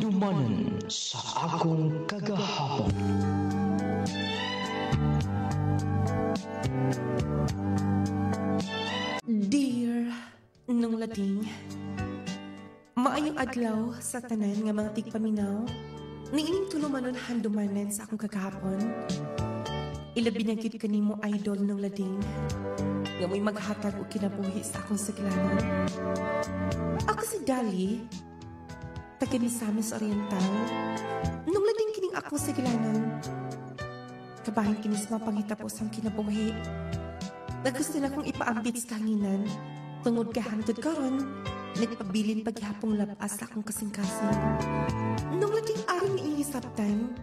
Handumanan sa akong kagahapon. Dear nung lading, maayong adlaw sa tanan nga mga tigpaminaw, niining tulumanon handumanan sa akong kagahapon. Ilabi na gyud kanimo idol nung lading, nga mo'y maghatag o kinabuhi sa akong siglanon. Ako si Dali, taga Misamis Oriental, nung lading kining akong siglanon. Kabahin kini sa mapangitapos ang kinabuhi. Nagusto na kong ipaambit sa kanginan. Tungod ka hantod karon, nagpabilin paghapong labas sa akong kasing-kasing. Nung lating aring iisap time,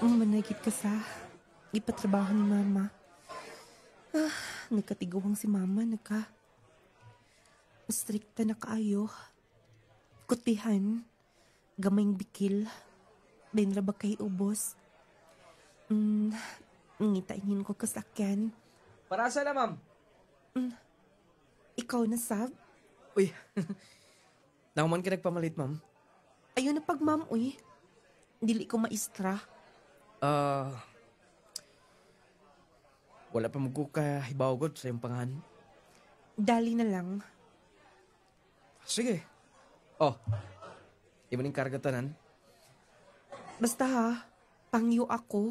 managit ka sa ipatrabaho ni mama. Nagkatiguhang si mama, strikta na kaayo. Kutihan, gamayng bikil, benra ba kay ubos. Ngitain ko kasakyan. Para sa na, ma'am? Ikaw na, Sab? Uy, nakuman ka nagpamalit, ma'am? Ayun na pag, ma'am, uy. Dili ko maistra. Wala pa magkukahibawagod sa iyong pangahan. Dali na lang. Sige. Di mo ning kargatanan? Basta ha, pangyo ako.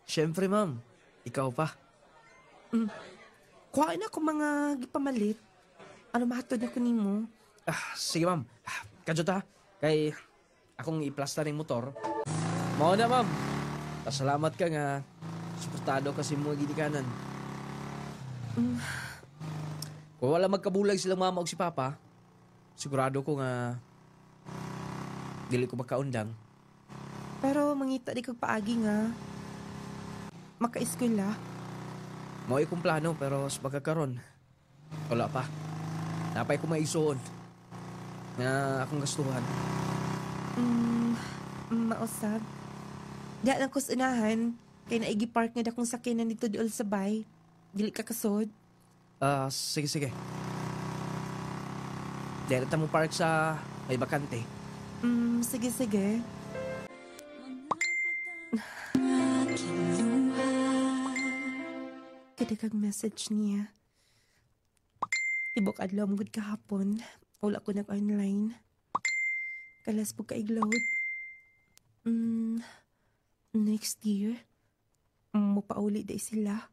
Siyempre, ma'am. Ikaw pa. Kuhain ako mga gipamalit. Ano mahatod na ko nimo? Sige, ma'am. Kadyo ta. Kay akong iplasta ng motor. Mao na, ma'am. Pasalamat ka nga. Suportado kasi mo ginikanan. Kung wala magkabulag silang mama o si papa, sigurado ko nga dili ko makaundang. Pero mangita di kag paagi nga. Maka-eskwela. Mao kong plano pero sa pagkakaroon, wala pa. Napay ko maisuon na akong gastuhan. Mausap. Di lang ko sa unahan, kay naigi park nga dakong sakyanan dito diol sa bay. Dili ka kasod. Sige. Direta mo park sa may bakante. Sige. Kadagag message niya. Tibok adlaw mong kahapon. Wala ko nag-online. Kalas po ka-igload. Next year, mapauli day sila.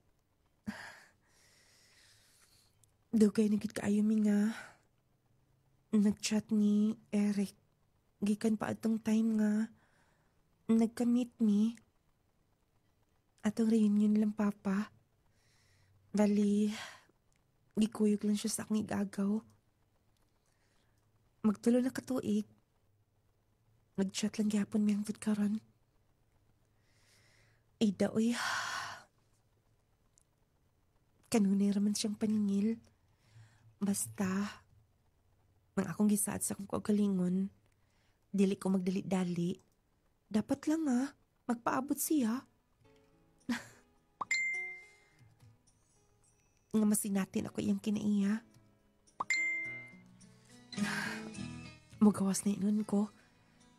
Dugay na gid kaayo mi nga. Nag-chat ni Eric. Gikan pa atong time nga. Nagka-meet me. Atong reunion lang, papa. Bali, gikuyog lang siya sa akong igagaw. Magtulo na katuig. Nag-chat lang gyapon may hangtod karon. Ay daoy. Kanunay raman siyang paningil. Basta, nang akong gisaad sa akong kaugalingon, dili ko magdali-dali. Dapat lang magpaabot siya. Nga masinatin ako iyang kinaiya. Mugawas na inon ko.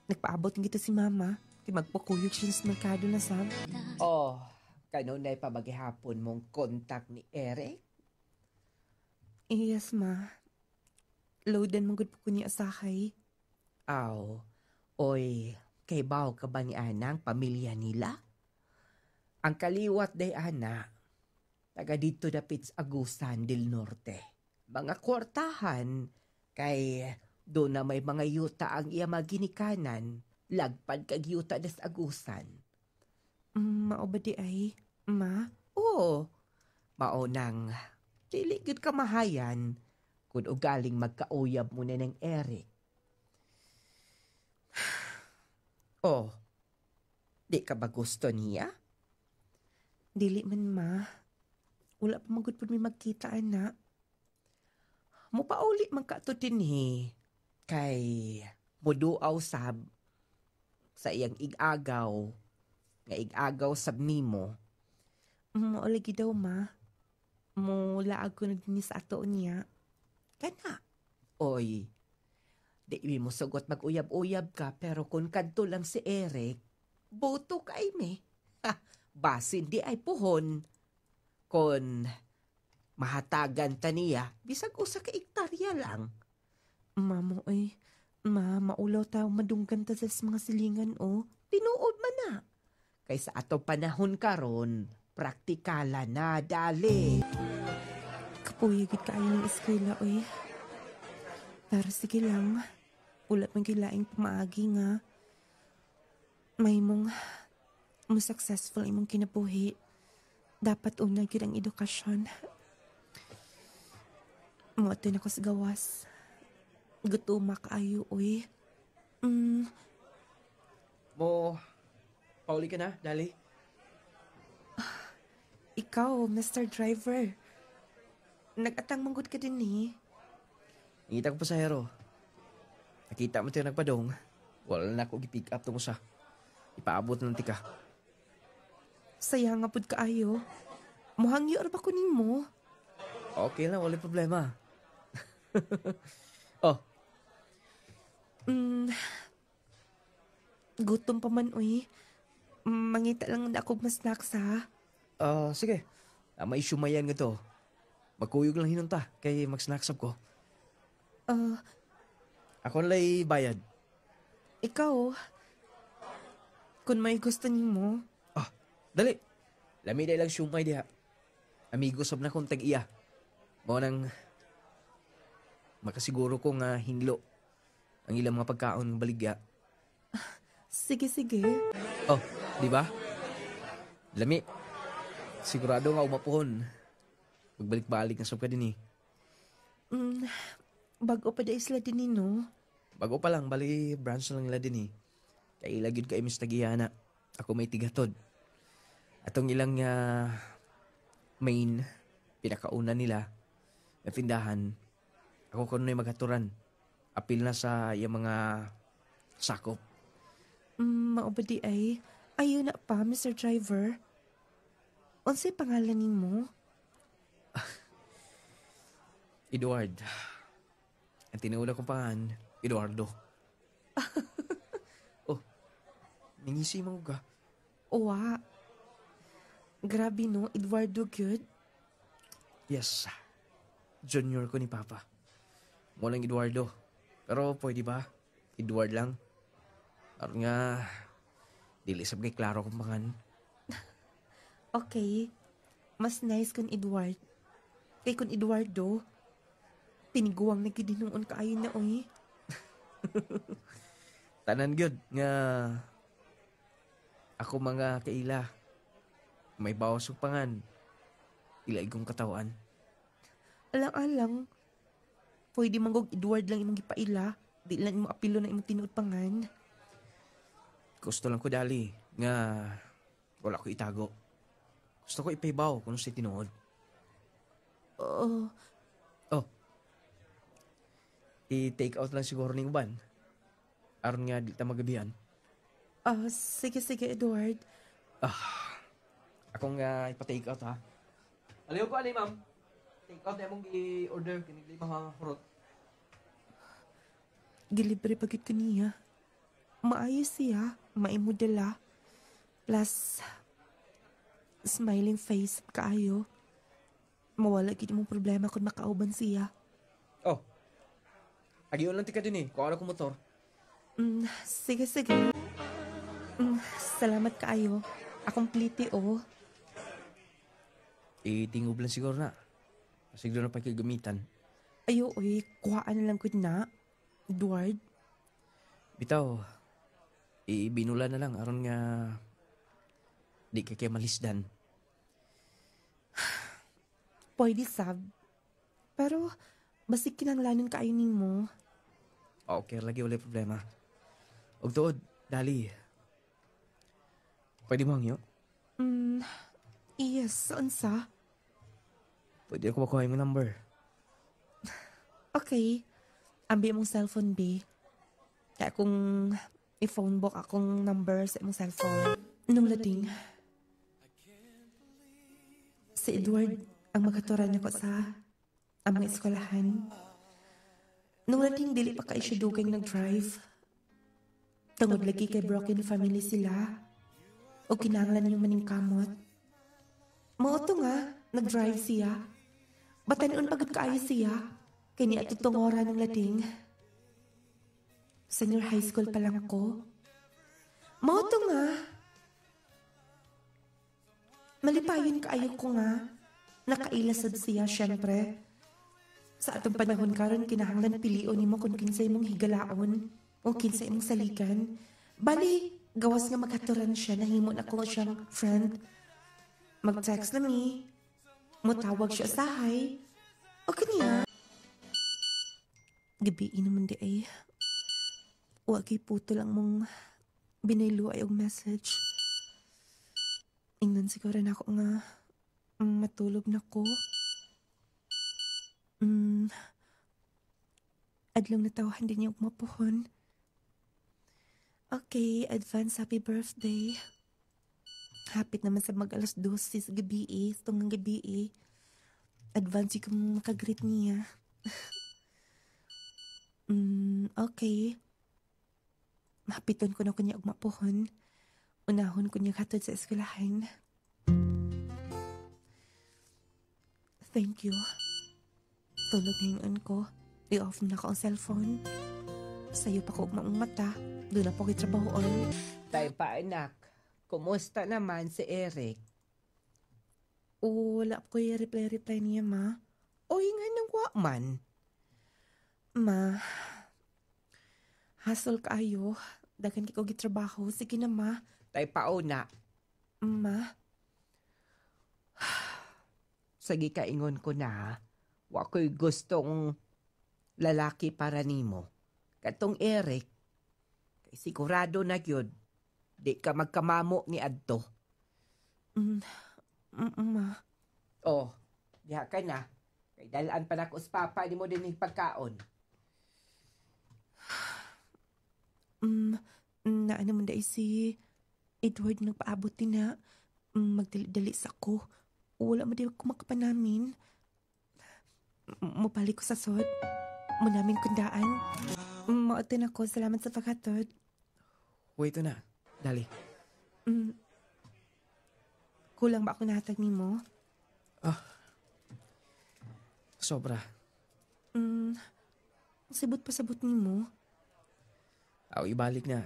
Nagpaabot ng gito si mama. Kaya magpakuyog siya sa merkado na, Sam. Kanunay pa maghihapon mong kontak ni Eric? Yes, ma. Loadan mong good po ko niya asahay. Oy, kay baw ka ba ni Anang pamilya nila? Ang kaliwat day Ana, taga dito dapit sa Agusan del Norte. Mga kwartahan, kay doon na may mga yuta ang iya maginikanan, lagpad kag yuta des Agusan. Mao ba di ay, ma? Oo, maunang, dili gud ka mahayan, kung ugaling magkauyab mo na ng Eric. Di ka ba gusto niya? Dili man, ma. Wala pa magud po may magkita, ana. Mupauli man ka to dinhi. Kay muduaw sab sa iyang igagaw. Nga igagaw sab nimo. Maulagi daw, ma. Mula ako na din sa ato niya. Kana. Oy, Di mo sugot mag-uyab-uyab ka, pero kung kadto lang si Eric, boto kay me. Ha, basin di ay puhon. Kon mahatagan ta niya, bisag usa ka ektarya lang. Mamo, maulaw tao madunggan ta sa mga silingan, oh. Tinuod man na. Kaysa ato panahon karon, praktikala na dali. Kapuyagid ka ng eskwela, oy. Pero sige lang, ulat man kilaing pamaagi nga. May mong successful imong kinabuhi. Dapat unag yun ang edukasyon. Muatoy na ko sa gawas. Gutuma kaayo, oy. Mo, pauli ka na, dali. Ikaw, Mr. Driver. Nag-atang manggod ka din eh. Ngita ko pasahero. Nakita mo tayo nagpadong. Wala na ako i-pick up tungo sa. Ipaabot ng tika. Sayang nga pud kaayo. Muhangyo ra ba kunin mo? Okay lang, wala problema. Oh, Gutom pa man, oy. Mangita lang na ako mas snacks, ha? sige. May sumayan nga to. Magkuyog lang hinunta kay mag-snacksap ko. Ako nalay bayad. Ikaw, kung may gusto mo, Dali. Lami day lang sumay diha. Amigo sab na kong tag-iya. Mo nang makasiguro kong hinlo ang ilang mga pagkaon ng baligya. sige. Oh, di ba? Lami. Sigurado nga umapuhon. Magbalik-balik na sab ka din eh. Bago pa da isla din no? Bago pa lang, bali branch lang nila din eh. Kaya ilagid ka imis tag-iya na. Ako may tigatod. Atong ilang main, pinakauna nila, na tindahan, ako kuno na maghaturan. Apil na sa yung mga sakop. Maubadi ay, ayun na pa, Mr. Driver. Unsay pangalan mo? Edward. Ang tinuula kong pangan, Eduardo. Oh, nangisi mo ka. Uwa. Grabe no, Eduardo good. Yes. Junior ko ni Papa. Mulang Eduardo. Pero pwede ba? Edward lang. Or nga, dilisab kay klaro kong pangan. Okay. Mas nice kung Edward. Kay kung Eduardo, tiniguang nagkidinoon kaayo na oy. Tanan gyud nga ako mga kaila. May bawas og pangan. Ilaig kong katawan. Alang-alang. Pwede manggog Edward lang imong gipaila. Di lang imong apilo na imong tinuod pangan. Gusto lang ko dali nga wala ko itago. Gusto ko ipaybaw kung si tinuod. Oh. I-take out lang siguro ning uban. Aron nga di ta magabihan. Sige, Edward. Akong ipa-take out ha. Aliw ko ani ma'am. Take out na mong i-order kinig mga fruit. Gilibre pagit ko niya. Maayos siya. Maimodela. Plus, smiling face kaayo. Mawala gid mong problema kung makauban siya. Oh. Agiyon lang tika din eh. Kung ano kong motor. Sige. Salamat kaayo. Akong pliti, oh. Itingob lang siguro na. Siguro na pagkagamitan. Ayo, oy. Kuhaan na lang ko na. Edward. Bitaw. Ibinula na lang. Aron nga di ka kaya malisdan. Pwede, sab. Pero, basig kinanglanan kaayunin mo. Okay, lagi wala problema. Og tuod, dali. Pwede mo hangyo? Yes, saan sa? Pwede ako makuha yung number. Okay. Ambi mong cellphone, B. Kaya kung i-phone book akong number sa imong cellphone. Nung lading, si Edward ang magkaturan ako sa amang eskwelahan. Nung nating dili pa kayo siya dugang nag-drive. Tungod lagi kay broken family sila. O kinahanglan yung maningkamot. Mauto nga, nag-drive siya. Batanon pagod kaayo siya. Kaya niya tutungora ng lating. Senior high school pa lang ko. Mauto nga. Malipayon kaayo ko nga. Nakailasad siya, syempre. Sa atong panahon karon kinahanglan pilion nimo kung kinsay mong higalaon o kinsay mong salikan. Bali, gawas nga magkaturan siya, nahimo na ko siyang friend. Mag-text na mi. Mutawag siya sa hi. O kaniya. Gabi naman di ay. Wagi puto lang mong binaylo ay og message. Ingnan siguro na ako nga matulog na ko. Adlong natawahan din niya og mapuhon. Okay, advance happy birthday. Hapit naman sa mag-alas 12 sa gabi tungang gabi Advance yung makagreet niya. Okay. Mahapiton ko na kunya og mapuhon. Unahon ko niya hatod sa eskwelahan. Thank you. Tulog na yung ko. I-off na ako ang cellphone. Sa'yo pa ko maong mata. Doon na po kitrabahoon. Tay pa anak, kumusta naman si Eric? Wala ko yung reply niya, ma. O nga nang man. Ma, hassle kaayo. Dagan ko gitrabaho. Sige na, ma. Tay pa una. Ma, Sige kaingon ko na, wa ko'y gustong lalaki para nimo. Katong Eric, kay sigurado na gyud, di ka magkamamo ni adto. ma. Oh, diha ka na. Kay dalaan pa na ko sa papa ni mo din yung pagkaon. Na naman dahil si Edward nagpaabot din na magdali-dali sa ko. Wala mo di ko makapanamin. Mupalik ko sa sod. Munamin kundaan. Mautin ako. Salamat sa pagkatod. Wait na. Dali. Kulang ba ako nahatag ni mo? Sobra. Sibot pa sabot ni mo. Aw, ibalik na.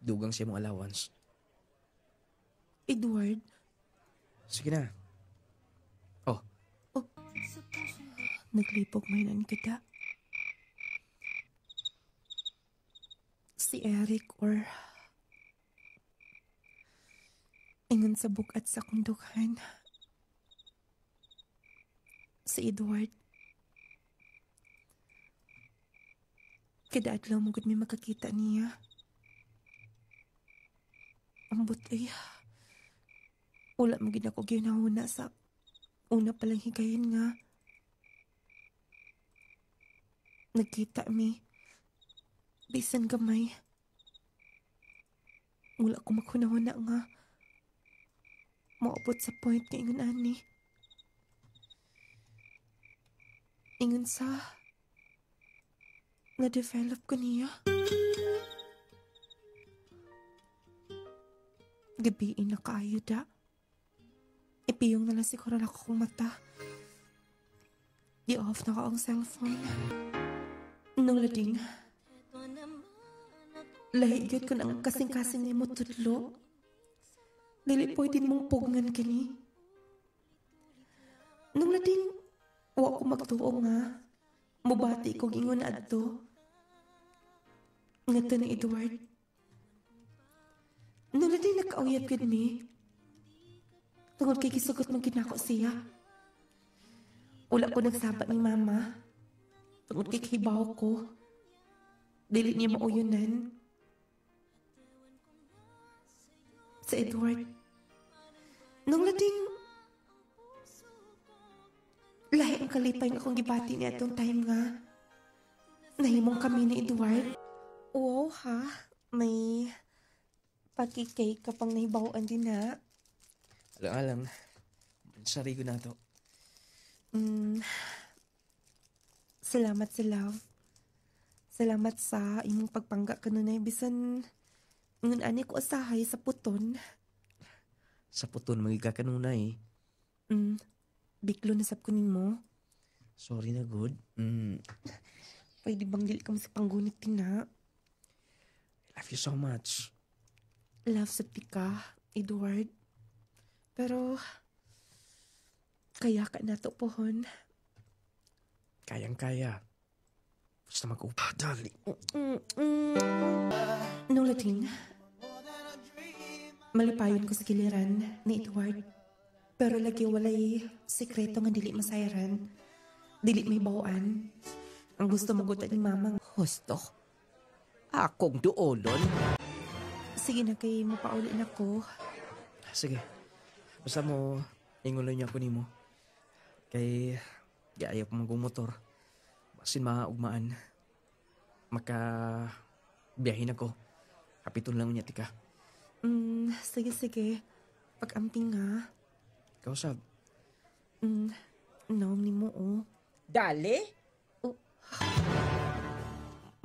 Dugang siya mong allowance. Edward? Sige na. Oh, Naglipog mainan kita. Si Eric or ingon sa bukat sa kundukan. Si Edward. Kada adlaw mo gud may makakita niya. Ambot ay wala mo gid ako ginahuna sa una palang higayon nga. Nagkita mi. Bisan gamay. Wala ko maghunahuna nga. Maabot sa point nga ingon ani. Ingon sa na-develop ko niya. Gabiin na kaayo da. Ipiyong na lang siguro na akong mata. I-off na ko ang cellphone. Nung lading, lahigod ko ng kasing-kasing niya mo tudlo. Dili pwede mong pugngan kini. Nung lading, wa ko magtuo nga. Mubati ko gingon na adto. Ngata na Edward. Nung lading nakauyab gid mi. Tungod kay gisugot mong ginako siya. Wala ko nagsaba ni mama. Tungod kay kibaw ko. Dili niya mauyunan. Sa Edward. Nung lading, lahi ang kalipay nga akong gibati niya itong time nga. Nahimong kami ni Edward. Wow ha, may pakikake ka pang nahibawaan din na. alang-alang. Sarigo na to. Salamat sa love. Salamat sa imong pagpangga kanunay bisan ngun ani ko asahay sa puton. Sa puton magiga kanunay. Biklo na sab ko nimo. Sorry na good. Pwede bang dili ka mo sa panggunit tina? I love you so much. Love sa tika, Edward. Pero kaya ka nato pohon. Kayang-kaya. Basta mag-upa, dali. Nung Latin, malipayon ko sa giliran ni Edward. Pero lagi walay sekreto nga dili masayran. Dili may bawaan. Ang gusto magutan ni Mama. Husto. Akong duolon. Sige na kay mo paulin ako. Sige. Basta mo, inguloy niya ko nimo. Kay, ayaw ko mag-motor. Basin maugmaan. Biyahin ako. Kapiton lang niya, tika. Sige. Pag-amping nga. Kausap. Naom ni mo, oh. Dali?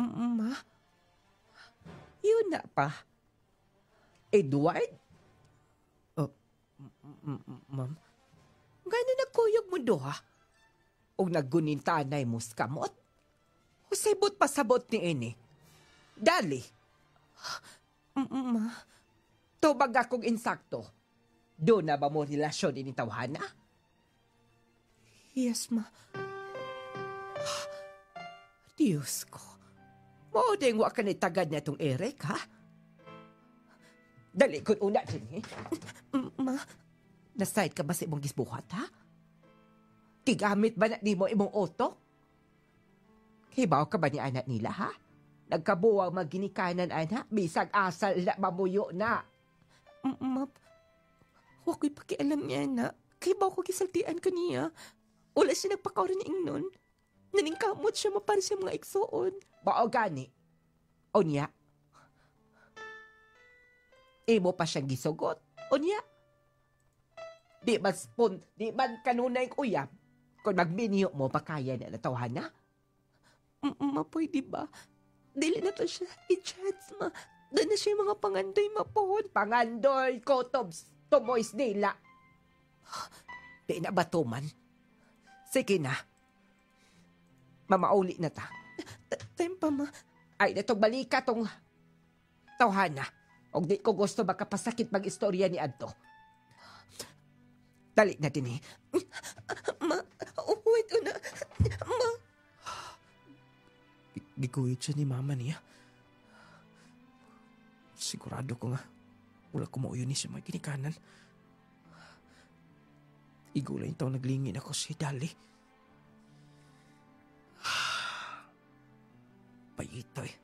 Ma? Yun na pa. Edward? Ma'am? Gano'n nagkuyog mo do, ha? O naggunin tanay mo sa kamot? O sabot pasabot ni ini? Dali? Ma? Tubag akong insakto. Do na ba mo relasyon ini tawhana? Yes, ma. Diyos ko. Maudeng wa ka ni tagad na itong Eric, ha? Dali kun una din, eh. Ma? Naside ka ba sa imong gisbuhat, ha? Kigamit ba na di mo imong oto? Hibaw ka ba ni anak nila, ha? Nagkabuwang maginikanan, anak. Bisag asal na mamuyo na. Ma? Huwag ko'y pakialam niya, na. Kaya ba ako kisaltian ka niya? Wala siya nagpakaw rin ng nun. Naningkamot siya mapari siya mga iksoon. Bao gani. O niya? Imo pa siyang gisugot. O niya? Di man kanunay uyab. Kung magbiniyo mo, pakaya na natawhan na? Ma, pwede ba? Dili na to siya i-chance, ma. Doon na siya yung mga pangandoy, ma, po. Pangandoy ko, tumoys nila. Di na ba to man? Sige na. Mamauli na ta. Tempa, ma. Ay, natong balika tong tawhana. O di ko gusto makapasakit mag-istorya ni Adto. Dali na din, eh. Ma, wait, una. Ma. Giguhit siya ni mama niya. Sigurado ko nga. Wala ko mauyo ni siya may ginikanan. Igulay taong naglingin ako si Dali. Payito eh.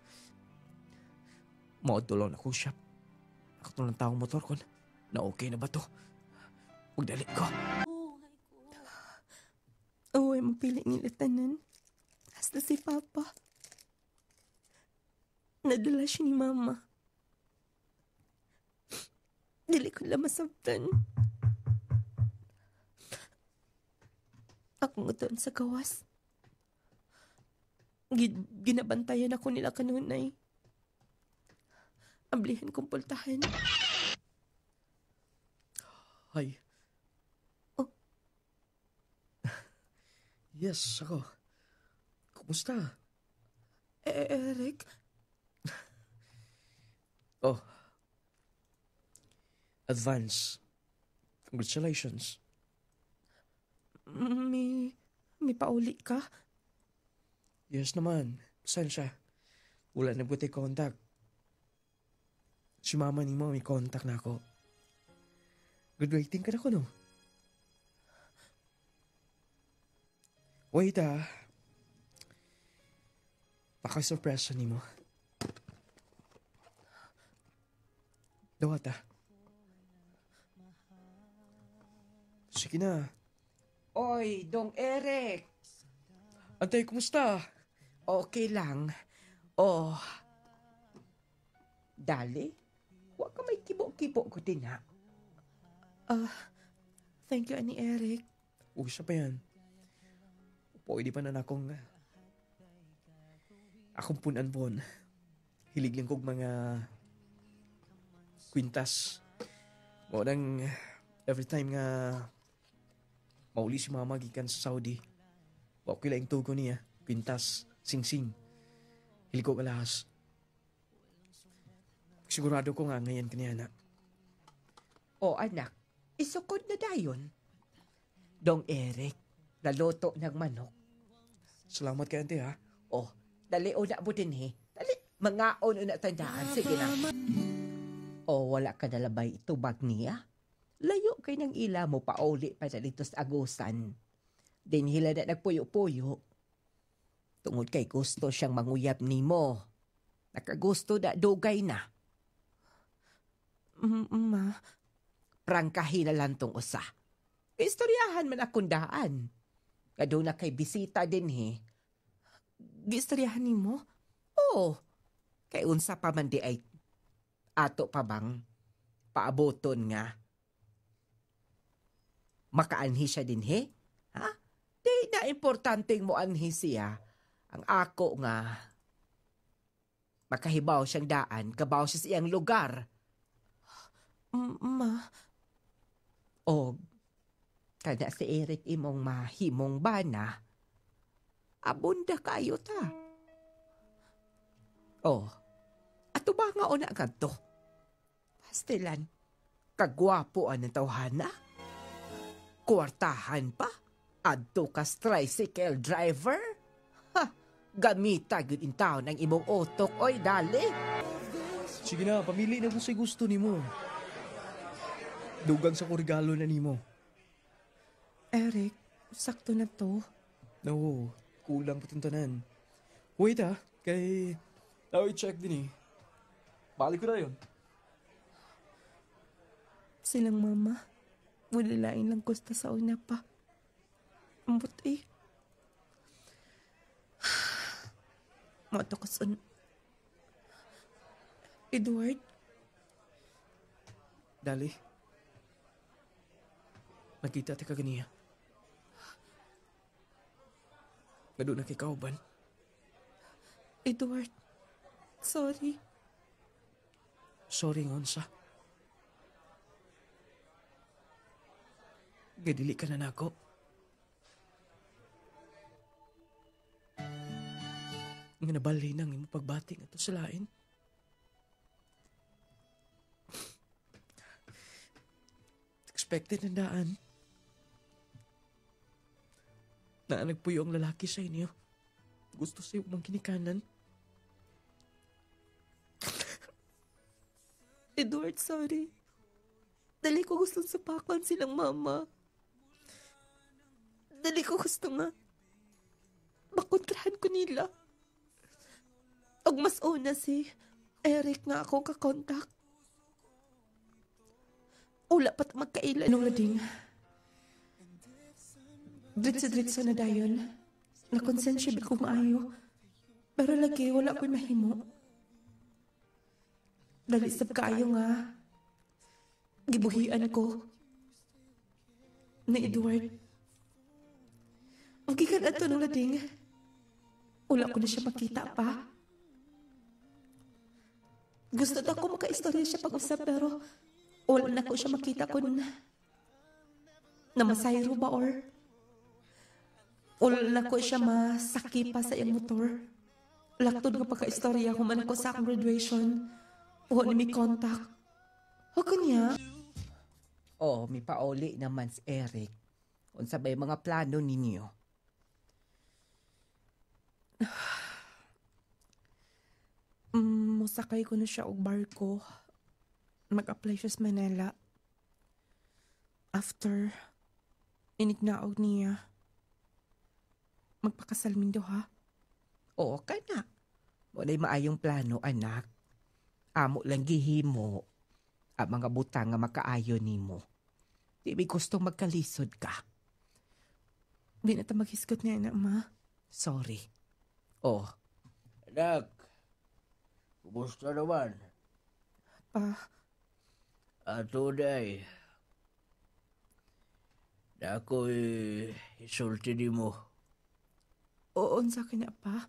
Maudulong na ko siya. Ako to ng taong motor ko na okay na ba to? Magdali ko. Uy, mapili nila tanan. Hasta si Papa. Nadala siya ni Mama. Dili ko lang masabtan. Ako nga doon sa gawas. Ginabantayan ako nila kanunay. Ablihan kong pultahan. Hi. Oh. Yes, ako. Kumusta? Eric? Oh. Advance. Congratulations. May pauli ka? Yes naman. Saan siya? Wala na buti contact. Si mama ni mo may contact na ako. Graduating ka na ko, no? Wait, Paka-surprise ni mo. Dawat, Sige na. Oy, Dong Eric. Antay, kumusta? Okay lang. Oh. Dali? Huwag ka may kibo-kibo ko din, ha? Thank you, Ani Eric. Uy, siya pa yan. Pwede pa na akong Akong punan-pon. Hilig lang kog mga kwintas. Mo nang every time nga mauli si mama gikan sa Saudi. Wa ko lang tugo niya. Kwintas, sing-sing. Hilig ko kalahas. Sigurado ko nga ngayon kaniya na. O anak, isukod na dayon. Dong Eric, laloto ng manok. Salamat kay ante ha. O, dali o na mo din Dali, mga o na tandaan. Sige na. O, wala ka nalabay itubag niya? Layo kay ng ila mo pauli pa na dito sa agusan. Din hila na nagpuyo-puyo. Tungod kay gusto siyang manguyab ni mo. Nakagusto na dugay na. Ma, Prangkahin na lang tong usa. Istoryahan man akong daan. Kado na kay bisita din giistoryahan ni mo? Oo. Kay unsa pa man di ay ato pa bang paaboton nga. Makaanhi siya din Ha? Di na importanteng mo anhi siya. Ang ako nga makahibaw siyang daan, kabaw siya sa iyang lugar. Ma, O, kada si Eric imong mahimong bana, abunda kayo ta. O, ato ba nga una kadto? Pastilan, kagwapo ang tawhana? Kwartahan pa? Adto kas tricycle driver? Ha, gamita gud in taon ang imong utok, oy dali. Sige na, pamili na kung sa gusto ni mo. Dugang sa regalo na ni mo. Eric, sakto na to. No, kulang pa tanan. Wait kay tao i-check din Balik ko na yun. Silang mama, mulalain lang gusto sa una pa. Ambot Matakoson. Edward? Dali. Nagkita ti kaganiya. Gado na kay kauban. Edward, sorry. Sorry ngonsa. Gadili ka na nako. Nga nabali nang imo pagbating ato sa lain. Expected na daan. Na nagpuyo ang lalaki sa inyo. Gusto sa'yo mang kinikanan. Edward, sorry. Dali ko gusto sapakan silang mama. Dali ko gusto nga makontrahan ko nila. Og mas una si Eric nga ako kakontak. Ula pat magkailan. Nung lading, dritsa-dritsa na dayon. Nakonsensya ba ko maayo. Pero lagi wala ko'y mahimo. Dali sab kaayo nga. Gibuhian ko. Ni Edward. Ang gikan ato nung lading. Wala ko na siya makita pa. Gusto na ako makaistorya siya pag-usap pero wala na ko siya makita kung namasayro ba or wala na ko siya masaki pa sa iyang motor. Laktod nga pagka-istorya ko man ako sa akong graduation. Wala ni may contact. Huwag niya. O, may pauli naman si Eric. Kung sabay mga plano ninyo. Musakay ko na siya og barko. Mag-apply siya sa Manila. After, inignaog niya. Magpakasal mindo ha? Oo ka na. Wala'y maayong plano, anak. Amo lang gihimo. Ang mga butang nga makaayo nimo. Di may gustong magkalisod ka. Di na ta maghisgot niya na, ma. Sorry. Oh, Anak, kumusta naman? Pa, Ato day. Na ako'y isulti ni mo. oon sa akin na, pa.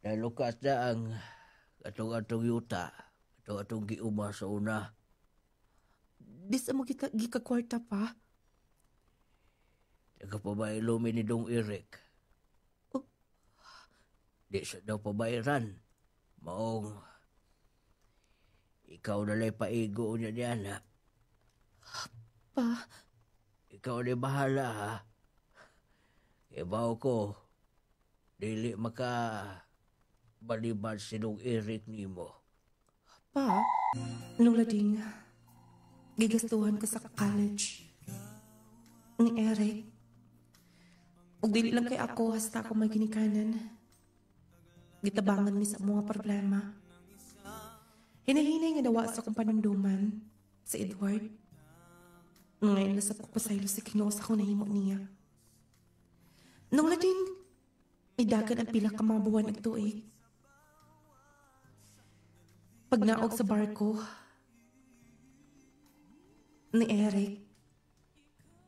nalukas na ang atong yuta. Atong giuma sa una. Di sa mo gikakwarta pa? Nagapabailomi ni Dong Eric. Oh. Di siya daw pabayaran. Maong, ikaw nalay paigo niya ni anak. Pa, Ikaw ni bahala ha. Ibaw ko, dili maka balibad si Dong Eric nimo. pa, nung lading, gigastuhan ko sa college ni Eric. Ug dili lang kay ako hasta ako may ginikanan. Gitabangan mi sa mga problema. Hinahinay nga dawa sa akong panumduman sa Edward. Ngayon na sa pagpasaylo sa Ginoo sa akong nahimo niya. Nung lading, idagan ang pila ka mga buwan at tuig. Pag naog sa barko ni Eric,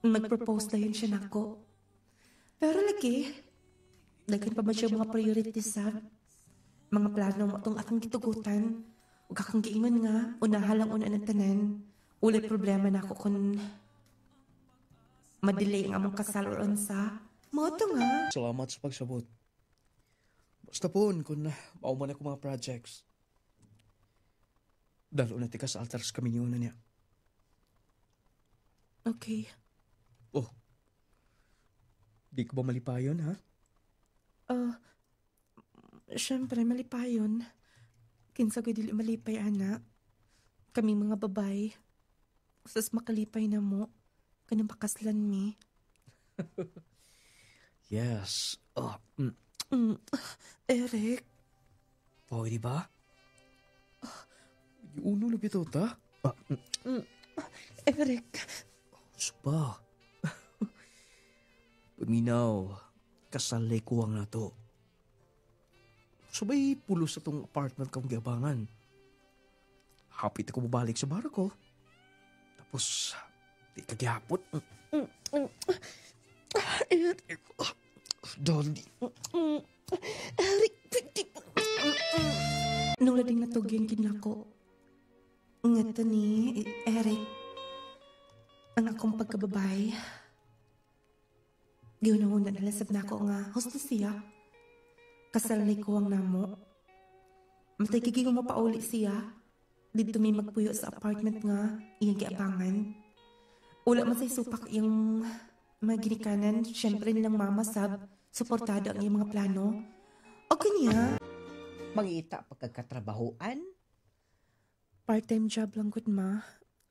nag-propose na yun siya nako. Pero lagi, daghan pa ba siya mga priorities sa mga plano mo itong akong gitugutan. Huwag akong giingon nga, unahalang una ng tanan. Ulay problema na ako kung madelay ang among kasal or unsa. Moto nga. Salamat sa pagsabot. Basta po, kung mauman ako mga projects. Dalo na tika sa altars kami niyo na niya. Okay. Oh, di ko ba malipayon, ha? Siyempre, malipayon. Kinsa ko dili malipay, anak. Kaming mga babay. Usas makalipay na mo. Kanang pakaslan mi. Yes. Oh, Eric, pwede ba? Yung uno na bitaw ta? Eric. Spa. Paminaw, kasalay ko ang nato. Sabay pulos sa tong apartment kang giabangan. Hapit ako mabalik sa barko. Tapos, di ka gihapot. Eric. Dolly. Eric. Nung lading natugyan kinako. Ngata ni Eric. Ang akong pagkababay. Giunahon na nalasab na ako nga hostesya. Kasalay ko ang namo. Matay kiking mapauli siya. Dito may magpuyo sa apartment nga iyang giabangan. Ula man say supak yung mga ginikanan. Siyempre nilang mama sab. Suportado ang iyang mga plano. O kanya. Mangita pagkakatrabahoan? Part-time job lang gud ma.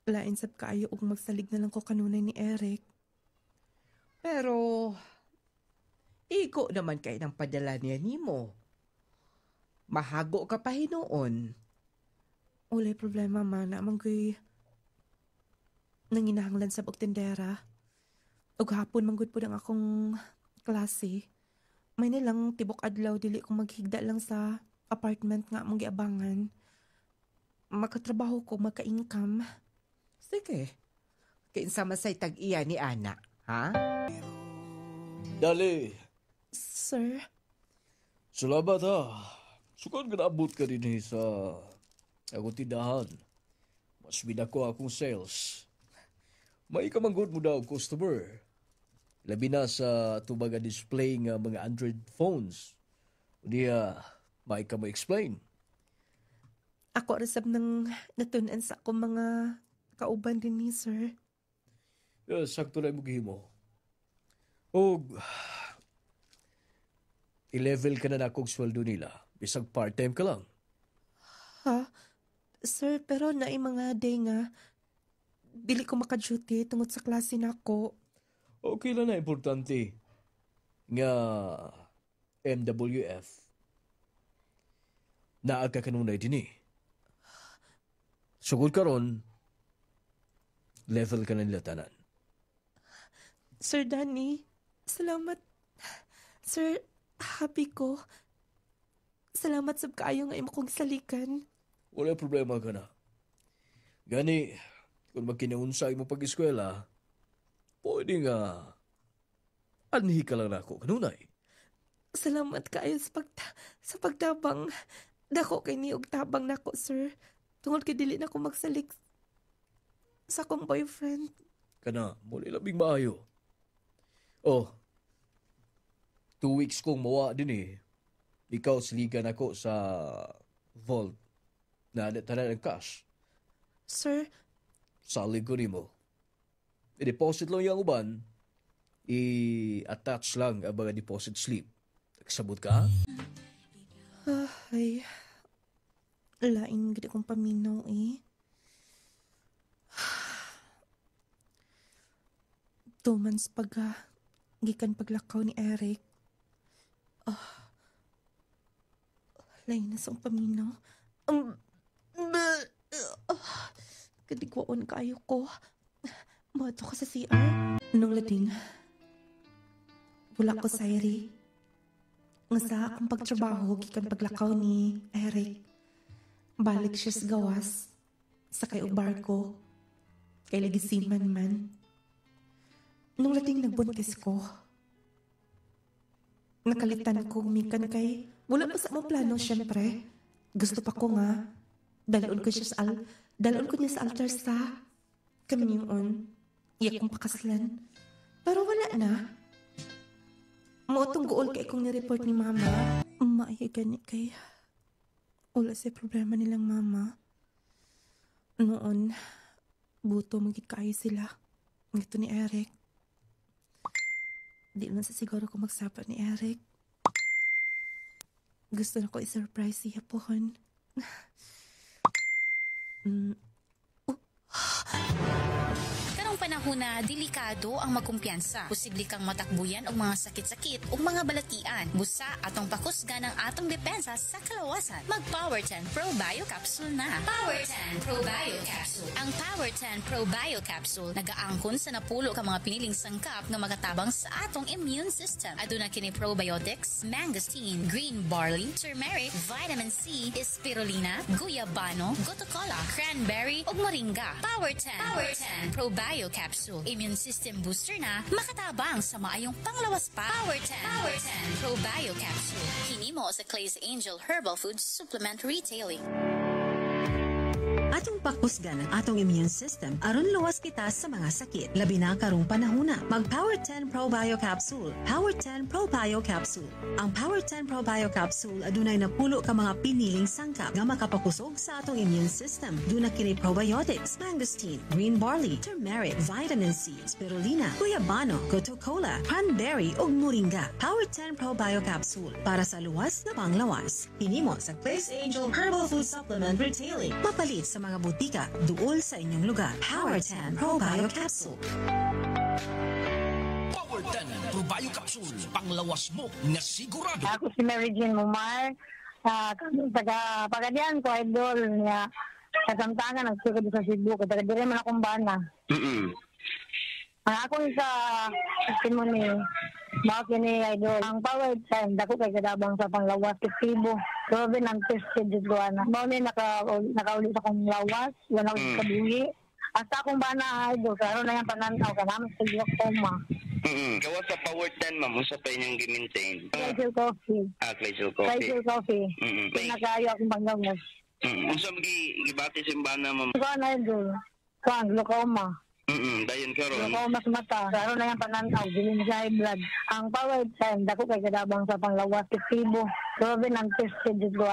Lain sab kaayo ug magsalig na lang ko kanunay ni Eric. Pero, iko naman kay ng padala niya nimo. Mahago ka pa hinoon. Ulay problema man amang ko'y nanginahanglan sa tendera. Ug hapon manggod po ang akong klase. May nilang tibok adlaw dili ko maghigda lang sa apartment nga among giabangan. Makatrabaho ko, maka-income. Sige. Kinsa masay tag-iya ni Ana, ha? Dali. Sir, Salamat ha. Sukan ka naabot ka din sa akong tindahan. Mas binako akong sales. May kamanggod mo daw customer. Labi na sa tubaga display nga mga Android phones. Diya, may ka mo explain. ako resab ng natunan sa akong mga kauban din ni sir. Sakto na mo gihimo. O, i-level ka na na akong sweldo nila. Bisag part-time ka lang. Ha? Sir, pero naay mga day nga, dili ko maka-duty tungod sa klase na ako. Okay lang na importante. Nga MWF. Naag ka kanunay din eh. Sugod ka ron, level ka na nila tanan. Sir Danny, salamat. Sir, happy ko. Salamat sab kaayo nga imo kong salikan. Wala problema ka na. Gani, kung magkinaunsa mo pag-eskwela, pwede nga anhi ka lang na ako kanunay. Salamat kaayo sa pagtabang. Dako kay ni og tabang nako, sir. Tungod kay dili na ko magsalik sa akong boyfriend. Kana, muli labing maayo. Oh, 2 weeks kong mawa din eh. Ikaw siligan ako sa vault na tanan ng cash. Sir, Salig ko nimo. I-deposit lang yung uban. I-attach lang ang mga deposit slip. Nagsabot ka? ay, lain gid akong paminaw eh. 2 months gikan paglakaw ni Eric. Lain na sa paminaw. Kadigwaon kayo ko. Mato ko sa CR. Nung lading, wala ko sa Iri. Nga sa akong pagtrabaho, gikan paglakaw ni Eric. Balik siya sa gawas. Sakay og barko. Kay lagisiman man. Nung lading nagbuntis ko, nakalitan ko gumikan kay wala pa sa mga plano, syempre. Gusto pa ko nga. Dalon ko niya sa altar sa kamyon. Iyak kong pakaslan. Pero wala na. Mautong guol kay kong nireport ni mama. Maaya gani kay wala sa problema nilang mama. Noon, buto magit kaayo sila. Ngito ni Eric. Di man sa siguro ko magsapa ni Eric. Gusto na ko i-surprise siya pohon. Karong panahon na delikado ang magkumpiyansa. Posible kang matakbuyan og mga sakit-sakit o mga balatian. Busa atong pakusgan ang atong depensa sa kalawasan. Mag Power 10 Pro Bio Capsule na. Power 10 Pro Bio Capsule. Ang Power 10 Pro Bio Capsule nagaangkon sa napulo ka mga piniling sangkap nga magatabang sa atong immune system. Aduna kini probiotics, mangosteen, green barley, turmeric, vitamin C, spirulina, guyabano, gotocola, cranberry ug moringa. Power 10 Pro Bio Capsule. Immune system booster na makatabang sa maayong panglawas pa. Power 10 Pro Bio Capsule. Hinimo sa Clay's Angel Herbal Foods Supplement Retailing. Atong pakusgan ang atong immune system aron luwas kita sa mga sakit. Labi na karong panahona. Mag Power 10 Pro Bio Capsule. Power 10 Pro Bio Capsule. Ang Power 10 Pro Bio Capsule adunay napulo ka mga piniling sangkap nga makapakusog sa atong immune system. Duna kini probiotics, mangosteen, green barley, turmeric, vitamin C, spirulina, guyabano, gotocola, cranberry ug moringa. Power 10 Pro Bio Capsule para sa luwas na panglawas. Hinimo sa Clay's Angel Herbal Food Supplement Retailing. Mapalit sa mga butika duol sa inyong lugar. Power 10 Pro Bio Capsule. Power 10 Pro Bio Capsule. Panglawas mo na sigurado. Ako si Mary Jean Mumar. Taga Pagadian ko, idol niya. Kasamtangan, nagsugod sa Cebu. Taga dire man akong bana. Ang akong sa testimony, mga kini idol. Ang Power 10, dako kay kadabang sa panglawas, efektibo. Grabe ng tested dito ko na. Mauni nakauli sa akong lawas, wala ko kabuhi. Hasta akong bana idol, karon na yung pananaw ka namin sa glaucoma. Gawa sa Power 10, ma'am, usa pa inyong gi-maintain. Claysel Coffee. Claysel Coffee. Claysel Coffee. Pinakayo akong panglawas. Unsa gibati simbana, ma'am? Kuan idol. Kuan, glaucoma. Dayon karon. Glaucoma sa mata. Karon na yung pananaw, dilim sa high blood. Ang Power 10, dako kay kadabang sa panglawas, efektibo. Grabe ng tested dito ko.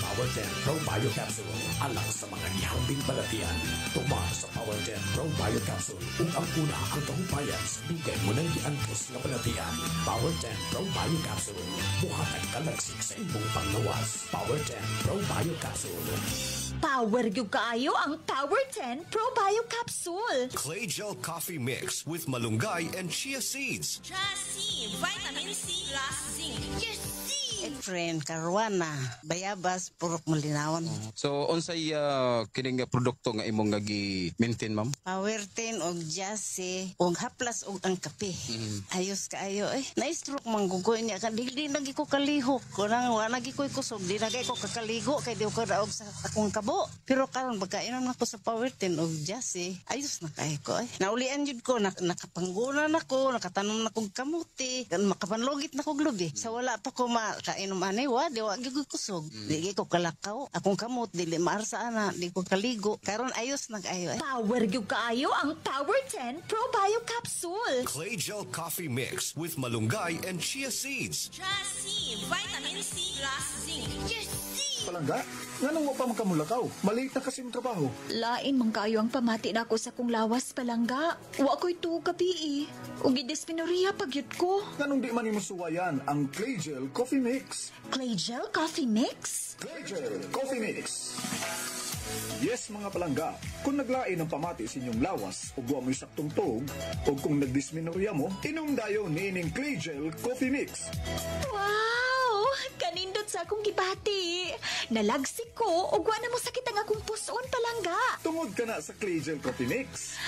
Power 10 Pro Bio Capsule. Alang sa mga gihambing balatian. Tuma sa Power 10 Pro Bio Capsule. Ug ang una ang kahupayan sa dugay mo nang giantos nga balatian. Power 10 Pro Bio Capsule. Buhatag kalagsik sa imong panglawas. Power 10 Pro Bio Capsule. Power gyud kaayo ang Power 10 Pro Bio Capsule. Clay Gel Coffee Mix with malunggay and chia seeds. Chia seed, vitamin C plus zinc. Your seed. friend, Caruana, Bayabas, Purok Malinawan. So unsay kining nga produkto nga imong gi-maintain ma'am? Power 10 og Jassy og haplas og ang kape. Ayos kaayo eh. Na-stroke manggugoy niya kadili lagi ko kalihok. Kunang wa lagi ko kusog, di lagi ko kakaligo kay di ko daog sa akong kabo. Pero karon pagkainom nako sa Power 10 og Jassy, ayos na kay ko eh. Naulian jud ko nakapanggunan nako, nakatanom na kog kamuti, makapanlogit na kog lubi. Sa wala pa ko makainom ani wa di wa gyud kusog. Di ko kalakaw. Akong kamot dili maarsa ana, di ko kaligo. Karon ayos na kaayo eh. Power gyud kaayo ang Power 10 Probio Capsule. Clay Gel Coffee Mix with malunggay and chia seeds. Jassy, Vitamin C plus Zinc. Yes, Palangga, nganong mo pa makamulakaw? Maliit na kasing trabaho. Lain man kayo ang pamati na ako sa kong lawas, Palangga. Wa ko'y tuog kapi ug gidesmenorrhea pagyud ko. Nganong di man imo suwayan ang Clay Gel Coffee Mix? Clay Gel Coffee Mix? Clay Gel Coffee Mix. Yes, mga palangga, kung naglain ang pamati sa inyong lawas o buwa mo'y saktong tuog, o kung nagdismenorrhea mo, inom dayo ni ining Clay Gel Coffee Mix. Wow! Kanindot sa akong gibati. Nalagsik ko ug wa na mo sakit ang akong puson, Palangga. Tungod ka na sa Clay Gel Coffee Mix.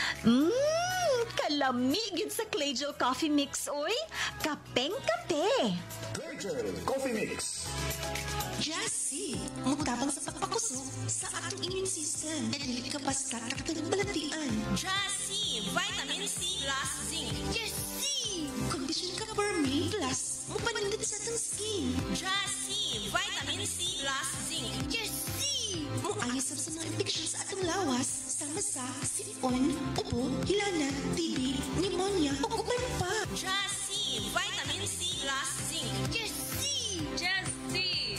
Kalami gyud sa Clay Gel Coffee Mix, oy. Kapeng kape. Clay Gel Coffee Mix. Jassy, mutabang sa pagpakusog sa atong immune system at dili ka basta katong balatian. Jassy, Vitamin C plus Zinc. Yes, Condition ka for me plus mupanindot sa atong skin. Jassy, Vitamin C plus Zinc. Yes, Muayos sa mga infeksyon sa atong lawas, sama sa sipon, ubo, hilana, TB, pneumonia, ug uban pa. Jassy, Vitamin C plus Zinc. Yes, Jassy.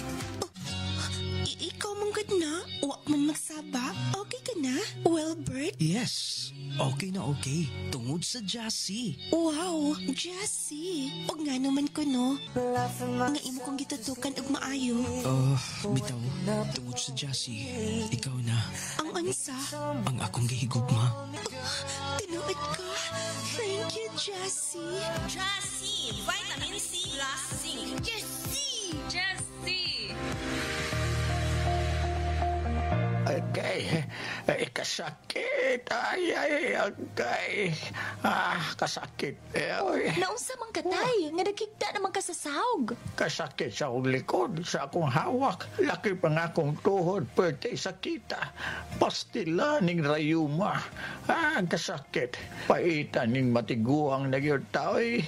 Ikaw mong gad na? Wa man magsaba? Okay ka na? Well, Bert? Yes. Okay na okay. Tungod sa Jassy. Wow, Jassy. Og nga naman ko, no? Nga imo kong gitutukan og maayo. Bitaw. Tungod sa Jassy. Ikaw na. Ang ansa? Ang akong gihigugma. Tinuod ka. Thank you, Jassy. Jassy, Vitamin C plus Zinc. Yes, Jassy. Okay, kasakit. Ay, kasakit. Naunsa man katay, nga nagkigda naman ka sa sahog. Kasakit sa akong likod, sa akong hawak. Laki pa nga akong tuhod, pwede sakita. Pastila ning rayuma. Kasakit. Paitan ning matiguang nagyod tao'y.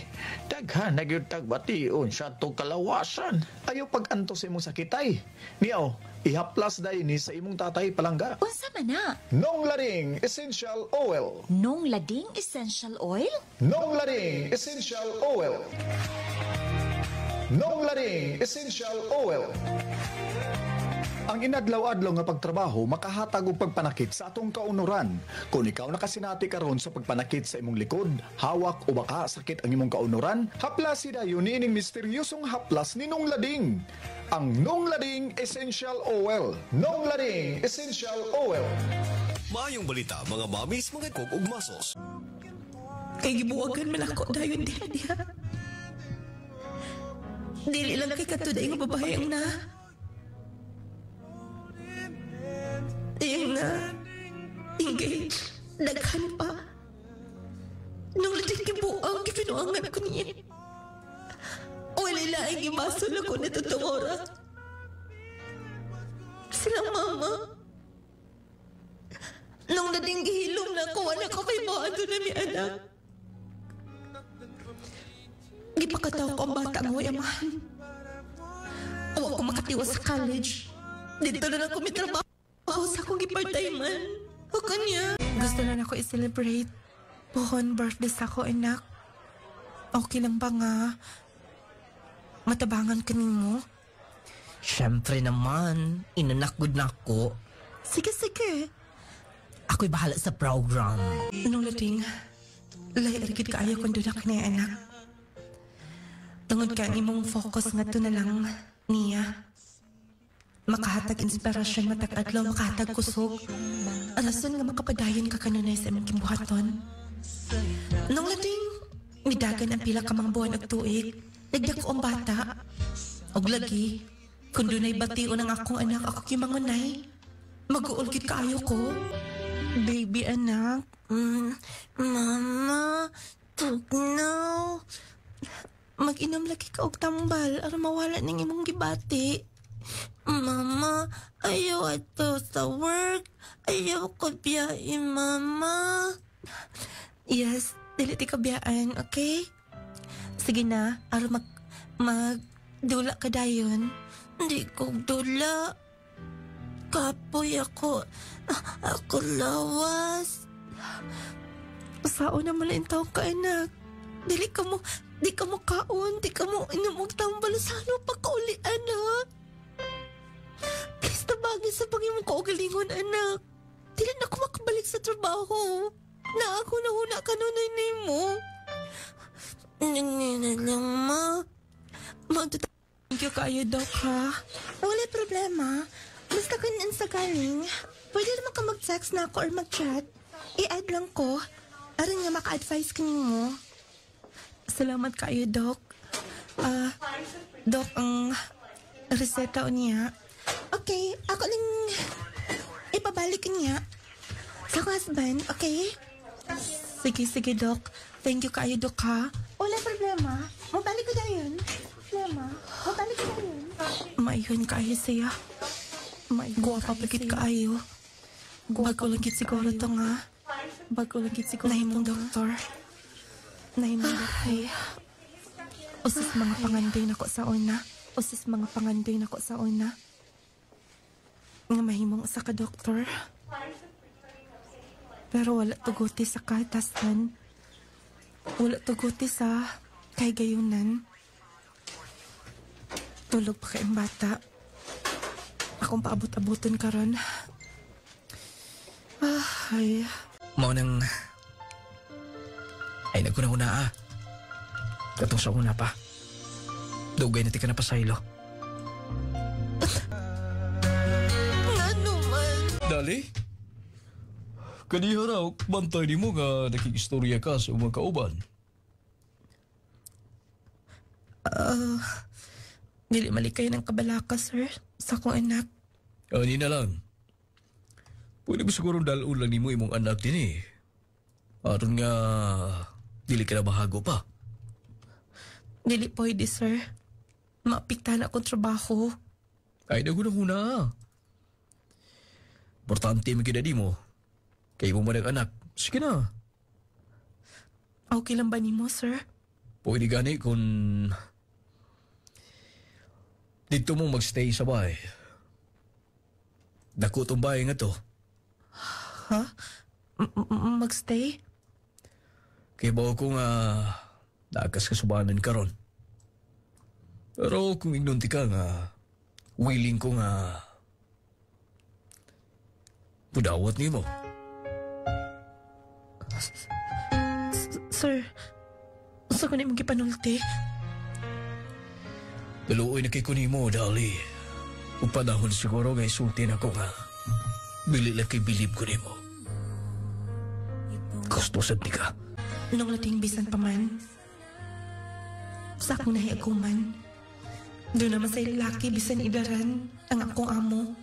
Daghan nagyod tagbation sa itong kalawasan. Ayaw pag-anto sa imong sakitay. Niyaw, ihaplas dahi ni sa imong tatay, Palangga. Unsa man na? Nong Lading Essential Oil. Nong Lading Essential Oil? Nong Lading Essential Oil. Nong Lading Essential Oil. Ang inadlaw-adlaw nga pagtrabaho makahatag og pagpanakit sa atong kaunuran. Kung ikaw nakasinati karon sa pagpanakit sa imong likod, hawak o baka sakit ang imong kaunuran, haplasin dayon niining misteryosong haplas ni Nong Lading. Ang Nong Lading Essential Oil. Nong Lading Essential Oil. Maayong balita mga mamis, mga kog ug masos. Kay gibuwagan man ako dayon diha. Dili lang kay katuday nga babae ang na. Yung engage, daghan pa. Nung lating kibuang, kipinuangan ko niya. Wala laing imasol ako na totoong oras. Sila mama. Nung lating gihilom na ako, wala ko kay Boado na mi anak. Gipakataw ko ang bata mo, amahan. Huwag ko makatiwas sa college. Dito na ako may trabaho. Ako sa akong gipartayman. O kanya. Gusto na ako i-celebrate. Pohon birthday sa ako, anak. Okay lang ba nga? Matabangan ka mo? Siyempre naman. Inanakgod na ako. Sige, sige. Ako'y bahala sa program. Nung lating, lay-arigid ka ayaw kung doon ka na anak. Tungod ka ang imong focus nga to na lang niya. Makahatag inspirasyon, matag adlaw, makahatag kusog. Alason nga makapadayon ka kanunay sa imong kimbuhaton. Nung lating, midagan ang pila ka mga buwan at tuig, nagdako ang bata. Og lagi, kung dunay bation ang akong anak, ako kimangunay. Mag-uol gid kaayo ko. Baby anak, mama, tugnaw. Mag-inom lagi ka og tambal aron mawala ning imong gibati. Mama, ayaw ato sa work. Ayaw ko biyain, mama. Yes, dili ti kabiyaan, okay? Sige na, aron magdula ka dayon. Hindi ko dula. Kapoy ako. Ako lawas. Sao na malain tao ka, anak. Di ka mo kaon. Di ka mo inumog tambal. Sano pa ka uli, anak. Please tabagin sa pangimong kaugalingon, anak. Dili na ako makabalik sa trabaho. Na ako nahuna ka nunay mo. Nina lang, ma. Thank you kayo, Doc, ha? Wala problema. Basta kanin sa galing, pwede naman ka mag-text na ako or mag-chat. I-add lang ko. Aron nga maka-advise ka mo. Salamat kayo, Doc. Doc, ang reseta niya. Okay, ako lang ipabalik niya sa husband, okay? Sige, Doc. Thank you kayo, Doc, ha? Wala problema. Mabalik ko na yun. Mabalik ko na yun. Mayon kayo siya. Guwapa pagkit kaayo. Bago lang kit siguro to nga. Nahimong doktor. Ay. Usis mga pangandoy nako sa una. Nga mahimong usa ka doktor. Pero wala tuguti sa katasan. Wala tuguti sa kay gayunan. Tulog pa kayong bata. Akong paabot-abuton karon. Ay. Mao nang... Ay, nagkunahuna ah. Katong sa una pa. Dugay na ti ka na pasaylo. Ano man? Dali? Kaniha raw, bantay ni mo nga nakikistorya ka sa mga kauban. Dili malikay ng kabalaka, sir. Sa akong anak. Ani na lang. Pwede ba siguro dalun lang ni mo imong anak din eh. Aron nga, dili ka na bahago pa. Dili pwede, sir. Maapikta na akong trabaho. Ay, naguna-huna. Importante magkita di mo. Kaya mo manang anak. Sige na. Okay lang ba ni mo, sir? Pwede gani kung... Dito mo magstay sa bahay. Dako tong bahay nga to. Ha? Magstay? Kaya ba ko nga nakas kasubanan karon. Pero kung ignunti ka nga, willing ko nga pudawat ni mo. Sir, gusto ko na yung gipanulti. Daluoy na kay ko ni mo, Dali. Upanahon siguro nga isultin ako nga. Bili lang kay bilib ko ni mo. Gusto sad ni ka. Nung lating bisan pa man, sa akong nahiaguman, doon naman sa lalaki bisan idaran ang akong amo,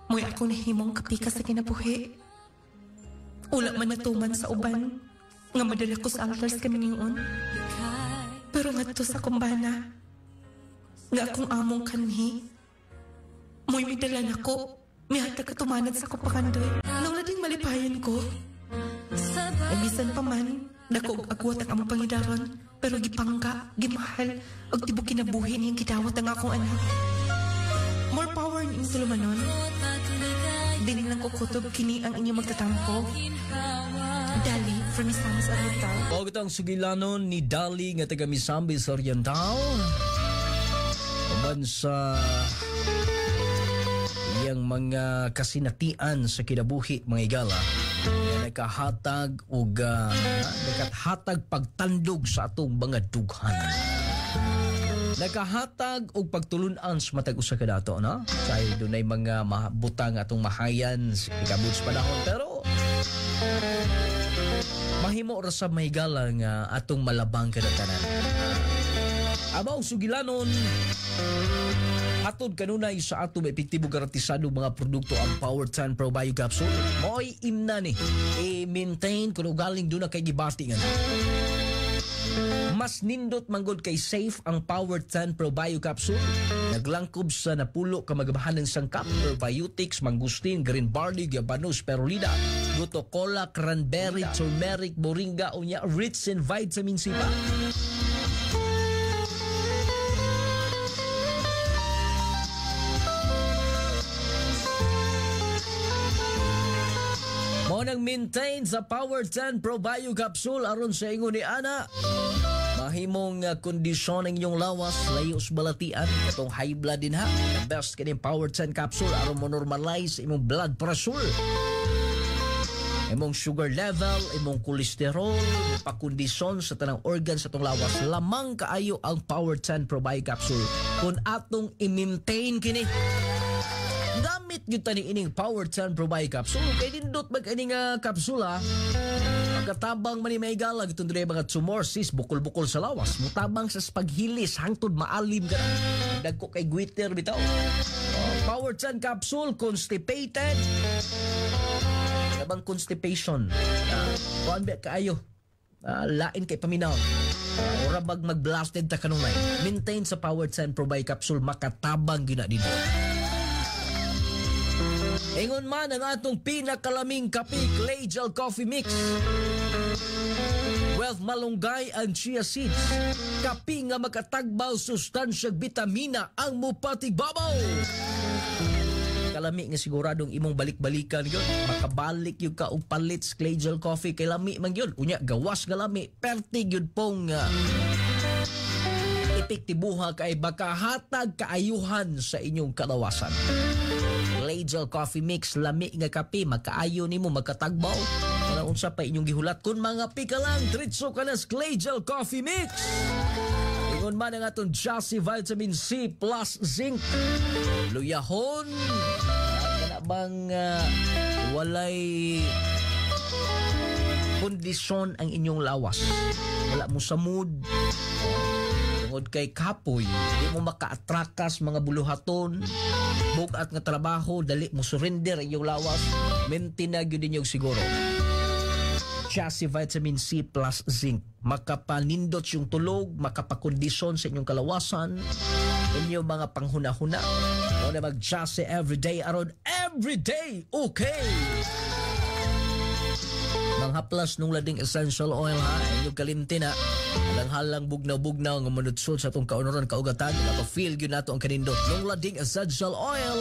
mo'y akong nahimong kapika sa kinabuhi. Ula man natuman sa uban, nga madala ko sa altars kami ngayon. Pero nga to sa kumbana, nga akong among kanhi, mo'y may dala na ko, may hatag katumanan sa kupakandoy. Nung lating malipayan ko, bisan pa man, dako og agwat ang among pangidaron, pero gipangga, gimahal, og tibok kinabuhi niyang gidawat ang akong anak. More power ni inyong tulumanon. Dili lang ko kutob kini ang inyong magtatampo. Dali, from Misamis Oriental. Huwag itang sugilanon ni Dali nga taga Misamis Oriental. Paman sa iyang mga kasinatian sa kinabuhi, mga igala. Nakahatag o nakahatag pagtandog sa atong mga dughan. Nakahatag o pagtulunan sa matag usa ka dato, no? Say dunay mga butang atong mahayan sa ikabud sa panahon, pero mahimo ra sa mahigala nga atong malabang kada tanan. Abaw sugilanon hatod kanunay sa ato epektibo garantisado mga produkto ang Power 10 Pro Bio Capsule. Mo'y imna ni i-maintain kung galing doon na kay gibati nga. Mas nindot manggod kay safe ang Power 10 Pro Bio Capsule. Naglangkob sa napulo ka magabahanan sangkap, probiotics, mangustin, green barley, gabanus, spirulina, guto cola, cranberry, turmeric, moringa, unya, rich in vitamin C pa. Mo nang maintain sa Power 10 Pro Bio Capsule aron sa ingon ni ana. Mahimong kondisyon ng inyong lawas, layo sa balatian, katong high blood din ha. The best kaning Power 10 Capsule aron mo normalize imong blood pressure, imong sugar level, imong kolesterol, pakondisyon sa tanang organ sa itong lawas. Lamang kaayo ang Power 10 Pro Bio Capsule kung atong i-maintain kini. Gamit yun tani ining Power 10 Pro Bio Capsule. Kaya dindot mag ining kapsula. Pagkatabang man ni may galag itong dure mga tumor, cyst, bukol-bukol sa lawas. Mutabang sa paghilis, hangtod maalim ka na. Dagko kay Gwitter bitaw. Power 10 Capsule, constipated. Labang constipation. Kuan ba kaayo? Lain kay paminaw. Ora mag-blasted ta kanunay. Maintain sa Power 10 Pro Bio Capsule, makatabang gina dito. Ingon man ang atong pinakalaming kape, Clay Gel Coffee Mix. With malunggay and chia seeds. Kape nga makatagbaw sustansyag bitamina ang mupatigbabaw. Kalami nga siguradong imong balik-balikan yun. Makabalik yung ka og palit sa Clay Gel Coffee kay lami man yun. Unya, gawas nga lami. Pertig yun pong epektibuha kay baka hatag kaayuhan sa inyong kalawasan. Clay Gel Coffee Mix, lami nga kape, makaayo nimo magkatagbaw. Kaya unsa pa inyong gihulat kun mga pika lang, diretso ka na sa Clay Gel Coffee Mix. Ingon man ang atong Jassy Vitamin C plus Zinc. Luyahon. Kana bang walay kondisyon ang inyong lawas. Wala mo sa mood. Tungod kay kapoy, di mo maka-atrakas mga buluhaton, bugat nga trabaho, dali mo surrender iyong lawas, maintinag yun din yung siguro. Jassy Vitamin C plus Zinc, makapanindot yung tulog, makapakondisyon sa inyong kalawasan, inyong mga panghuna-huna, o na mag-Jassy everyday, around everyday, okay! Manghaplas nung lading essential oil ha, inyong kalimti na, halang-halang bugnaw-bugnaw nga manutsol sa itong kaunoran kaugatan, maka-feel yun nato ang kanindot. Nung lading essential oil,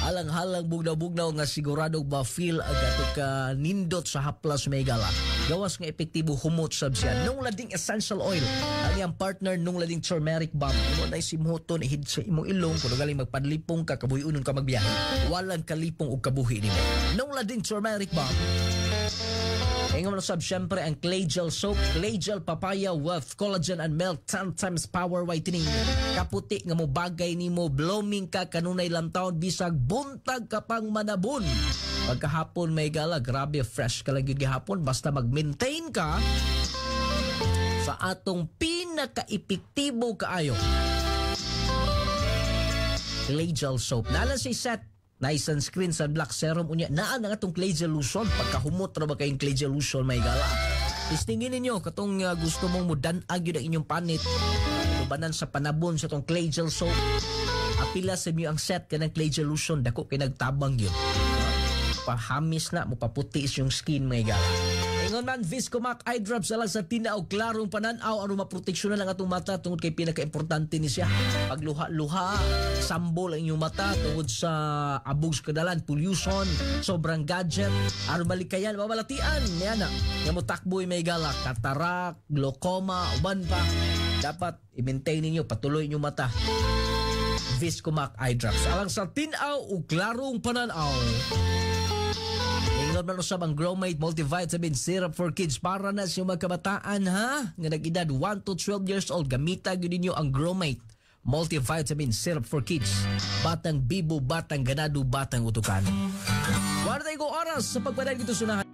halang-halang bugnaw-bugnaw nga siguradong ma-feel ang ato kanindot sa haplas may gala. Gawas nga epektibo humot sab siya. Nung lading essential oil, ang iyang partner nung lading turmeric bomb, imo na isimuton, ihid sa imong ilong, kung galing magpadlipong ka, kabuhi-unon ka magbiyahe, walang kalipong o kabuhi nimo. Nung lading turmeric bomb, ingon mo sab syempre ang Clay Gel Soap, Clay Gel Papaya with collagen and milk 10 times power whitening. Kaputi nga mo bagay nimo, blooming ka kanunay lantaon bisag buntag ka pang manabon. Pagkahapon may gala, grabe fresh ka lang yun gihapon basta mag-maintain ka sa atong pinaka-epektibo kaayo Clay Gel Soap. Nala si set na sunscreen sa black serum unya naa na atong Clay Gel Lotion pagkahumot ra ba kayong Clay Gel Lotion may gala. Istingin ninyo katong gusto mong mudan-ag yun ang inyong panit, lubanan sa panabon sa atong Clay Gel Soap, apila sa inyo ang set ka ng Clay Gel Lotion, dako kay nagtabang yun, pahamis na mo paputis yung skin may gala. Ingon man Viscomac eye drops alang sa tina o klarong pananaw aron maproteksyon na lang atong mata tungod kay pinaka-importante ni siya. Pagluha-luha, sambol ang inyong mata tungod sa abog sa kadalan, pollution, sobrang gadget, aron malikayan, mabalatian niya na. Nga mo takboy may gala, katarak, glaucoma, uban pa. Dapat i-maintain ninyo, patuloy inyong mata. Viscomac eye drops alang sa tinaw o klarong pananaw. Ingon man usab ang Growmate Multivitamin Syrup for Kids para na sa mga kabataan ha nga nag-edad 1 to 12 years old. Gamita gyud ninyo ang Growmate Multivitamin Syrup for Kids. Batang bibo, batang ganado, batang utukan. Wala tayo oras sa pagpadaan dito sunahan.